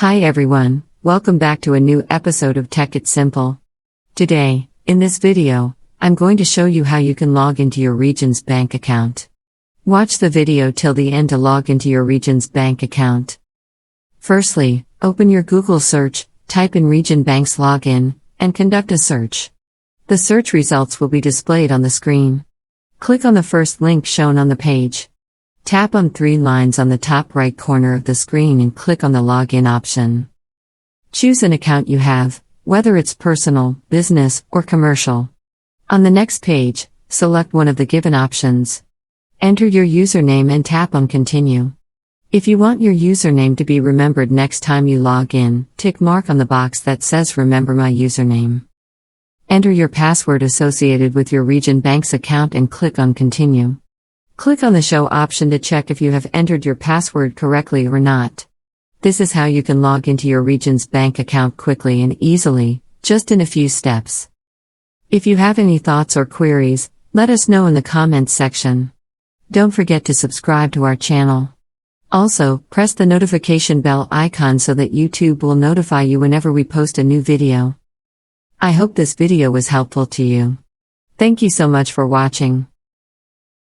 Hi everyone, welcome back to a new episode of Tech It's Simple. Today, in this video, I'm going to show you how you can log into your region's bank account. Watch the video till the end to log into your region's bank account. Firstly, open your Google search, type in Region Bank's login, and conduct a search. The search results will be displayed on the screen. Click on the first link shown on the page. Tap on three lines on the top right corner of the screen and click on the Login option. Choose an account you have, whether it's personal, business, or commercial. On the next page, select one of the given options. Enter your username and tap on Continue. If you want your username to be remembered next time you log in, tick mark on the box that says Remember my username. Enter your password associated with your Region Bank's account and click on Continue. Click on the Show option to check if you have entered your password correctly or not. This is how you can log into your region's bank account quickly and easily, just in a few steps. If you have any thoughts or queries, let us know in the comments section. Don't forget to subscribe to our channel. Also, press the notification bell icon so that YouTube will notify you whenever we post a new video. I hope this video was helpful to you. Thank you so much for watching.